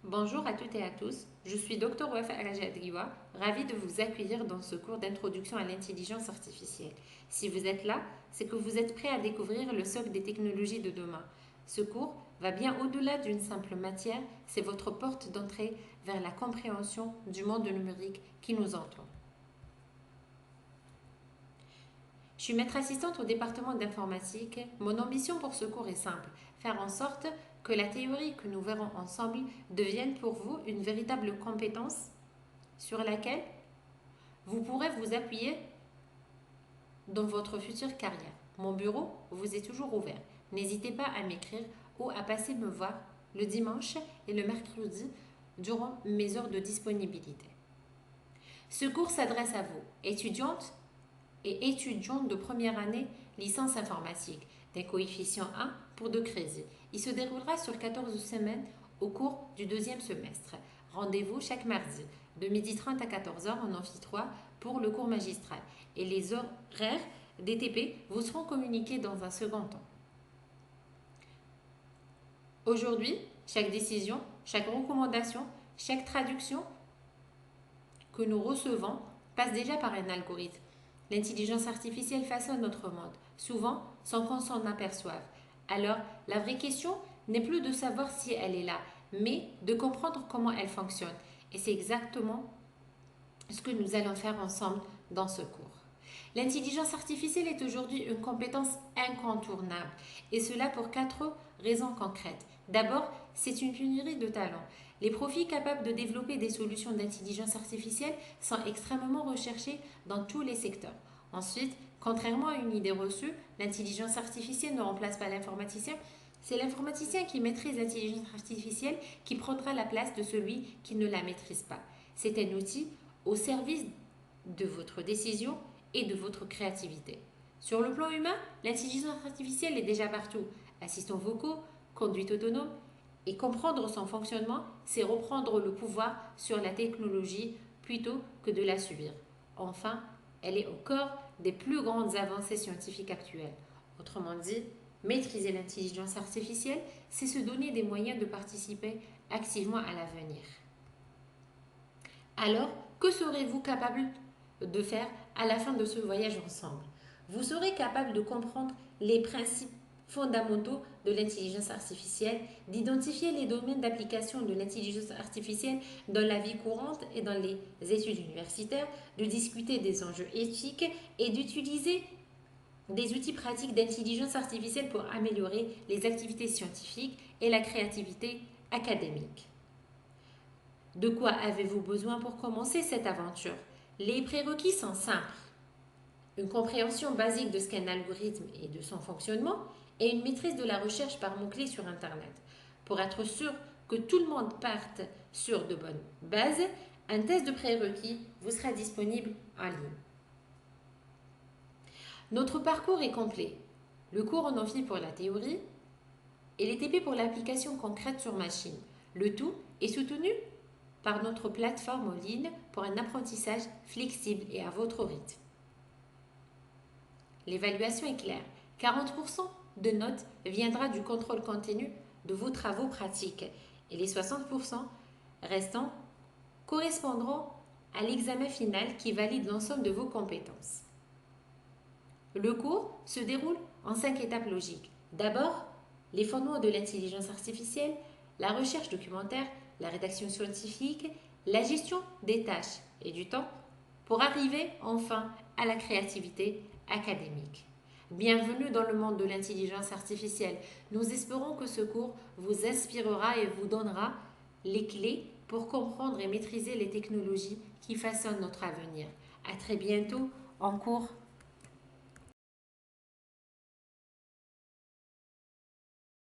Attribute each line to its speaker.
Speaker 1: Bonjour à toutes et à tous, je suis Dr Wafa Al-Jadriwa, ravie de vous accueillir dans ce cours d'introduction à l'intelligence artificielle. Si vous êtes là, c'est que vous êtes prêt à découvrir le socle des technologies de demain. Ce cours va bien au-delà d'une simple matière, c'est votre porte d'entrée vers la compréhension du monde numérique qui nous entoure. Je suis maître assistante au département d'informatique. Mon ambition pour ce cours est simple, faire en sorte que la théorie que nous verrons ensemble devienne pour vous une véritable compétence sur laquelle vous pourrez vous appuyer dans votre future carrière. Mon bureau vous est toujours ouvert. N'hésitez pas à m'écrire ou à passer me voir le dimanche et le mercredi durant mes heures de disponibilité. Ce cours s'adresse à vous, étudiantes et étudiants de première année licence informatique, des coefficients 1 pour 2 crédits. Il se déroulera sur 14 semaines au cours du deuxième semestre. Rendez-vous chaque mardi de 12h30 à 14h en amphi 3 pour le cours magistral et les horaires des TP vous seront communiqués dans un second temps. Aujourd'hui, chaque décision, chaque recommandation, chaque traduction que nous recevons passe déjà par un algorithme. L'intelligence artificielle façonne notre monde, souvent sans qu'on s'en aperçoive. Alors, la vraie question n'est plus de savoir si elle est là, mais de comprendre comment elle fonctionne. Et c'est exactement ce que nous allons faire ensemble dans ce cours. L'intelligence artificielle est aujourd'hui une compétence incontournable, et cela pour 4 raisons concrètes. D'abord, c'est une pénurie de talents. Les profils capables de développer des solutions d'intelligence artificielle sont extrêmement recherchés dans tous les secteurs. Ensuite, contrairement à une idée reçue, l'intelligence artificielle ne remplace pas l'informaticien. C'est l'informaticien qui maîtrise l'intelligence artificielle qui prendra la place de celui qui ne la maîtrise pas. C'est un outil au service de votre décision et de votre créativité. Sur le plan humain, l'intelligence artificielle est déjà partout. Assistants vocaux, conduite autonome, et comprendre son fonctionnement, c'est reprendre le pouvoir sur la technologie plutôt que de la subir. Enfin, elle est au cœur des plus grandes avancées scientifiques actuelles. Autrement dit, maîtriser l'intelligence artificielle, c'est se donner des moyens de participer activement à l'avenir. Alors, que serez-vous capable de faire à la fin de ce voyage ensemble? Vous serez capable de comprendre les principes fondamentaux de l'intelligence artificielle, d'identifier les domaines d'application de l'intelligence artificielle dans la vie courante et dans les études universitaires, de discuter des enjeux éthiques et d'utiliser des outils pratiques d'intelligence artificielle pour améliorer les activités scientifiques et la créativité académique. De quoi avez-vous besoin pour commencer cette aventure? Les prérequis sont simples. Une compréhension basique de ce qu'est un algorithme et de son fonctionnement et une maîtrise de la recherche par mots-clés sur Internet. Pour être sûr que tout le monde parte sur de bonnes bases, un test de prérequis vous sera disponible en ligne. Notre parcours est complet. Le cours en amphi pour la théorie et les TP pour l'application concrète sur machine. Le tout est soutenu par notre plateforme en ligne pour un apprentissage flexible et à votre rythme. L'évaluation est claire. 40% de notes viendra du contrôle continu de vos travaux pratiques et les 60% restants correspondront à l'examen final qui valide l'ensemble de vos compétences. Le cours se déroule en 5 étapes logiques. D'abord, les fondements de l'intelligence artificielle, la recherche documentaire, la rédaction scientifique, la gestion des tâches et du temps pour arriver enfin à la créativité académique. Bienvenue dans le monde de l'intelligence artificielle. Nous espérons que ce cours vous inspirera et vous donnera les clés pour comprendre et maîtriser les technologies qui façonnent notre avenir. À très bientôt en cours